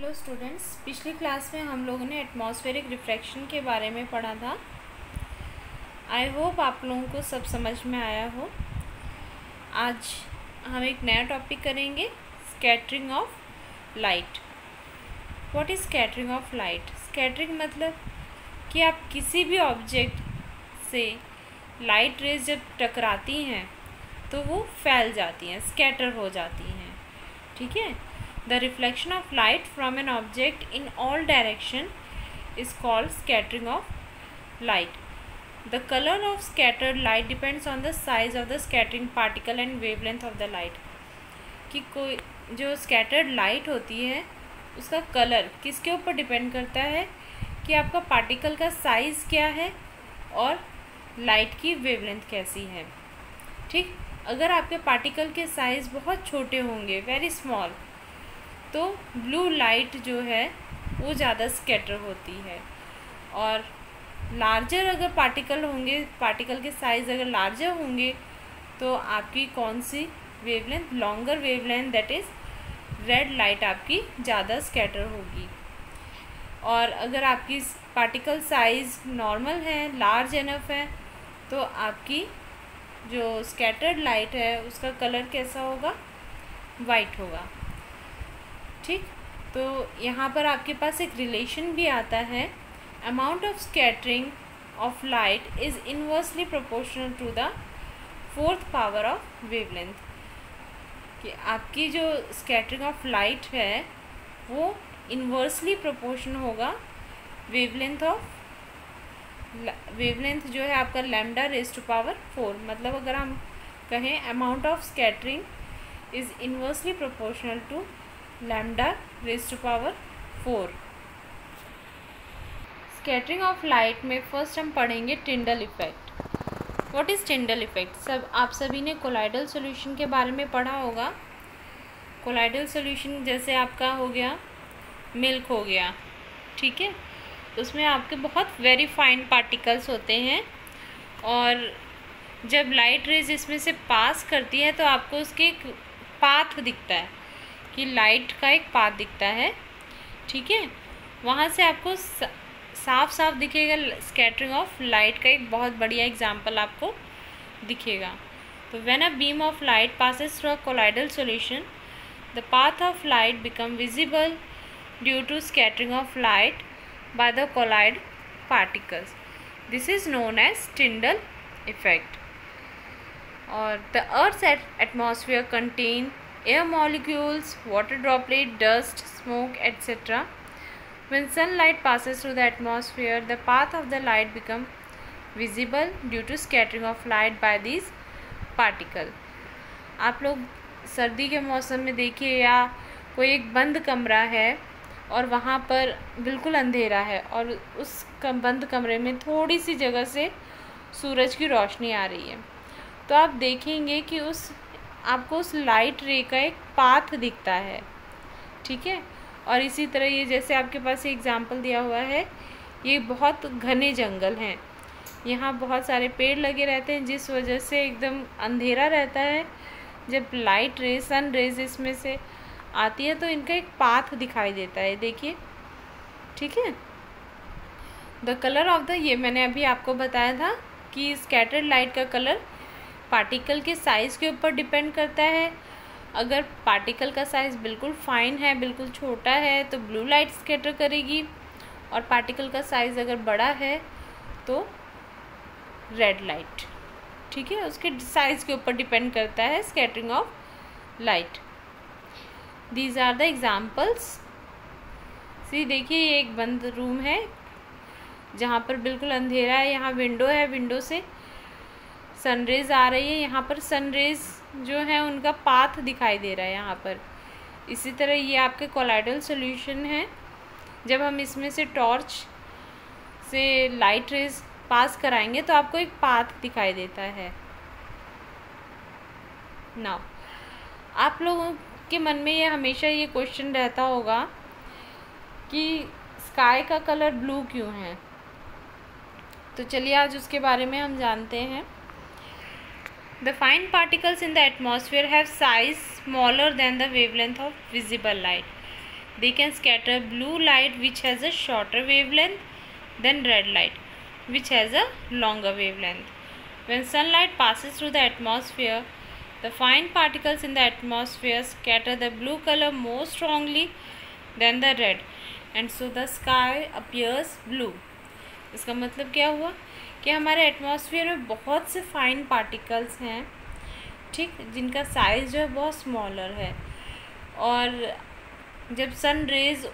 Hello students, पिछली class में हम लोगों ने एटमॉस्फेरिक रिफ्रैक्शन के बारे में पढ़ा था। आई होप आप लोगों को सब समझ में आया हो। आज हम एक नया टॉपिक करेंगे, scattering of light. What is scattering of light? Scattering मतलब कि आप किसी भी ऑब्जेक्ट से लाइट रेज जब टकराती हैं तो वो फैल जाती हैं, स्कैटर हो जाती हैं। ठीक है। The reflection of light from an object in all direction is called scattering of light. The color of scattered light depends on the size of the scattering particle and wavelength of the light. कि कोई जो scattered light होती है उसका colour किसके ऊपर depend करता है कि आपका पार्टिकल का साइज़ क्या है और लाइट की वेवलेंथ कैसी है। ठीक, अगर आपके पार्टिकल के साइज़ बहुत छोटे होंगे, वेरी स्मॉल, तो ब्लू लाइट जो है वो ज़्यादा स्कैटर होती है। और लार्जर अगर पार्टिकल होंगे, पार्टिकल के साइज़ अगर लार्जर होंगे तो आपकी कौन सी wavelength, longer wavelength, that is red light आपकी ज़्यादा स्कैटर होगी। और अगर आपकी पार्टिकल साइज़ नॉर्मल है, लार्ज इनफ है, तो आपकी जो स्कैटर्ड लाइट है उसका कलर कैसा होगा? वाइट होगा। ठीक, तो यहाँ पर आपके पास एक रिलेशन भी आता है, amount of scattering of light is inversely proportional to the fourth power of wavelength. कि आपकी जो स्कैटरिंग ऑफ लाइट है वो इन्वर्सली प्रोपोर्शन होगा वेवलेंथ ऑफ, वेवलेंथ जो है आपका लैम्डा रेज़ टू पावर 4। मतलब अगर हम कहें amount of scattering is inversely proportional to lambda raise to power 4। Scattering of light में फर्स्ट हम पढ़ेंगे Tyndall effect. What is Tyndall effect? आप सभी ने कोलाइडल सॉल्यूशन के बारे में पढ़ा होगा। कोलाइडल सॉल्यूशन जैसे आपका हो गया मिल्क हो गया, ठीक है, उसमें आपके बहुत वेरी फाइन पार्टिकल्स होते हैं और जब लाइट रेज इसमें से पास करती है तो आपको उसके एक पाथ दिखता है, कि लाइट का एक पाथ दिखता है। ठीक है, वहाँ से आपको साफ साफ दिखेगा। स्कैटरिंग ऑफ लाइट का एक बहुत बढ़िया एग्जांपल आपको दिखेगा। तो when a beam of light passes through a colloidal solution, the path of light become visible due to scattering of light by the collide particles. This is known as Tyndall effect. Or the Earth's atmosphere contain air molecules, water droplet, dust, smoke, etc. When sunlight passes through the atmosphere, the path of the light become visible due to scattering of light by these particles. आप लोग सर्दी के मौसम में देखिए, या कोई एक बंद कमरा है और वहाँ पर बिल्कुल अंधेरा है और उस बंद कमरे में थोड़ी सी जगह से सूरज की रोशनी आ रही है, तो आप देखेंगे कि आपको उस लाइट रे का एक पाथ दिखता है। ठीक है, और इसी तरह ये जैसे आपके पास एग्जांपल दिया हुआ है, ये बहुत घने जंगल हैं, यहाँ बहुत सारे पेड़ लगे रहते हैं, जिस वजह से एकदम अंधेरा रहता है। जब लाइट रे, सन रेज इसमें से आती है तो इनका एक पाथ दिखाई देता है, देखिए। ठीक है, द कलर ऑफ द, ये मैंने अभी आपको बताया था कि स्कैटर्ड लाइट का कलर पार्टिकल के साइज़ के ऊपर डिपेंड करता है। अगर पार्टिकल का साइज़ बिल्कुल फाइन है, बिल्कुल छोटा है, तो ब्लू लाइट स्कैटर करेगी, और पार्टिकल का साइज़ अगर बड़ा है तो रेड लाइट। ठीक है, उसके साइज़ के ऊपर डिपेंड करता है scattering of light. These are the examples. सी देखिए, ये एक बंद रूम है जहाँ पर बिल्कुल अंधेरा है, यहाँ विंडो है, विंडो से सनरेज आ रही है, यहाँ पर सनरेज जो है उनका पाथ दिखाई दे रहा है यहाँ पर। इसी तरह ये आपके कोलाइडल सॉल्यूशन है, जब हम इसमें से टॉर्च से लाइट रेज पास कराएंगे तो आपको एक पाथ दिखाई देता है। नाउ आप लोगों के मन में ये हमेशा ये क्वेश्चन रहता होगा कि स्काई का कलर ब्लू क्यों है? तो चलिए आज उसके बारे में हम जानते हैं। The fine particles in the atmosphere have size smaller than the wavelength of visible light. they can scatter blue light which has a shorter wavelength than red light which has a longer wavelength. When sunlight passes through the atmosphere, the fine particles in the atmosphere scatter the blue color more strongly than the red, and so the sky appears blue. इसका मतलब क्या हुआ कि हमारे atmosphere में बहुत से fine particles हैं, ठीक, जिनका साइज़ जो है बहुत स्मॉलर है, और जब सन रेज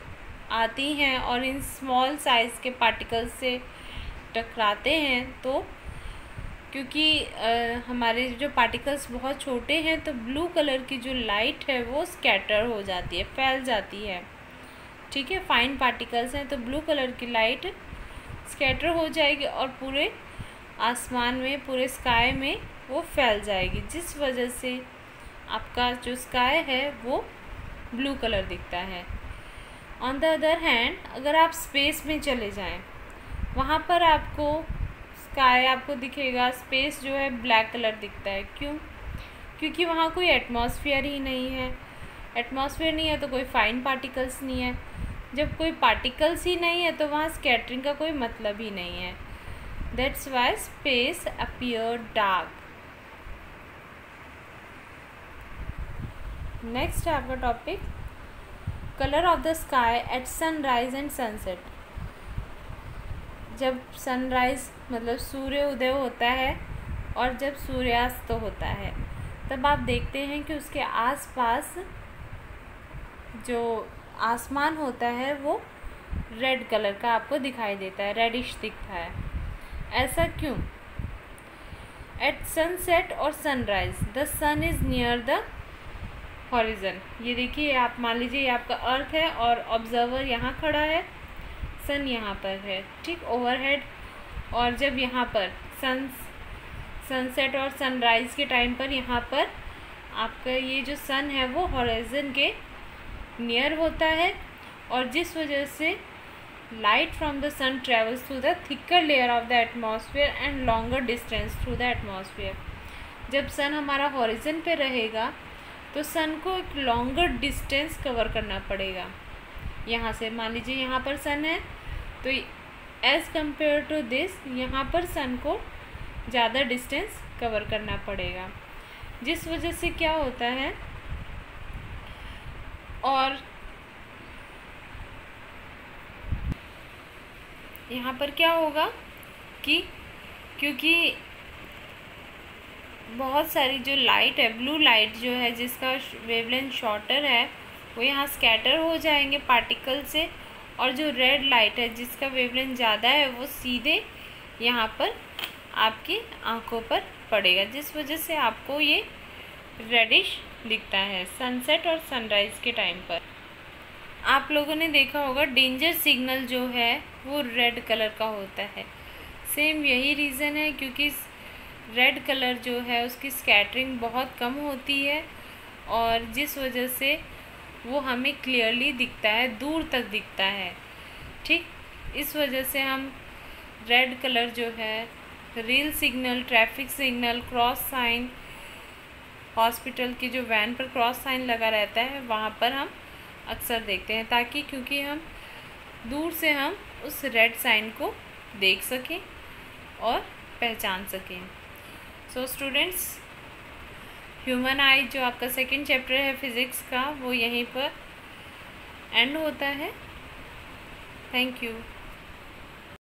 आती हैं और इन स्मॉल साइज़ के पार्टिकल्स से टकराते हैं, तो क्योंकि हमारे जो पार्टिकल्स बहुत छोटे हैं तो ब्लू कलर की जो लाइट है वो स्कैटर हो जाती है, फैल जाती है, ठीक है। फाइन पार्टिकल्स हैं तो ब्लू कलर की लाइट स्कैटर हो जाएगी और पूरे आसमान में, पूरे स्काई में वो फैल जाएगी, जिस वजह से आपका जो स्काई है वो ब्लू कलर दिखता है। ऑन द अदर हैंड, अगर आप स्पेस में चले जाएं, वहाँ पर आपको स्काई आपको दिखेगा, स्पेस जो है ब्लैक कलर दिखता है। क्यों? क्योंकि वहाँ कोई एटमॉस्फेयर ही नहीं है। एटमॉस्फेयर नहीं है तो कोई फाइन पार्टिकल्स नहीं है। जब कोई पार्टिकल्स ही नहीं है तो वहाँ स्कैटरिंग का कोई मतलब ही नहीं है। That's why space appear dark. Next है आपका topic colour of the sky at sunrise and sunset. जब सनराइज मतलब सूर्य उदय होता है और जब सूर्यास्त होता है, तब आप देखते हैं कि उसके आसपास जो आसमान होता है वो रेड कलर का आपको दिखाई देता है, रेडिश दिखता है। ऐसा क्यों? एट सनसेट और sunrise the sun is near the horizon. ये देखिए, आप मान लीजिए ये आपका अर्थ है और ऑब्जर्वर यहाँ खड़ा है, सन यहाँ पर है, ठीक, ओवरहेड। और जब यहाँ पर सनसेट और सनराइज़ के टाइम पर यहाँ पर आपका ये जो सन है वो हॉरिजन के नियर होता है, और जिस वजह से light from the sun travels through the thicker layer of the atmosphere and longer distance through the atmosphere. जब सन हमारा हॉरिजन पे रहेगा तो सन को एक लॉन्गर डिस्टेंस कवर करना पड़ेगा। यहाँ से मान लीजिए यहाँ पर सन है तो एज़ कम्पेयर टू दिस यहाँ पर सन को ज़्यादा डिस्टेंस कवर करना पड़ेगा, जिस वजह से क्या होता है, और यहाँ पर क्या होगा कि क्योंकि बहुत सारी जो लाइट है, ब्लू लाइट जो है जिसका वेवलेंथ शॉर्टर है, वो यहाँ स्कैटर हो जाएंगे पार्टिकल से, और जो रेड लाइट है जिसका वेवलेंथ ज़्यादा है वो सीधे यहाँ पर आपकी आंखों पर पड़ेगा, जिस वजह से आपको ये रेडिश दिखता है सनसेट और सनराइज़ के टाइम पर। आप लोगों ने देखा होगा डेंजर सिग्नल जो है वो रेड कलर का होता है। सेम यही रीज़न है, क्योंकि रेड कलर जो है उसकी स्कैटरिंग बहुत कम होती है और जिस वजह से वो हमें क्लियरली दिखता है, दूर तक दिखता है, ठीक। इस वजह से हम रेड कलर जो है red signal, traffic signal, cross sign, hospital की जो वैन पर क्रॉस साइन लगा रहता है वहाँ पर हम अक्सर देखते हैं, ताकि क्योंकि हम दूर से हम उस रेड साइन को देख सकें और पहचान सकें। सो स्टूडेंट्स, ह्यूमन आई जो आपका सेकंड चैप्टर है फिज़िक्स का वो यहीं पर एंड होता है। Thank you.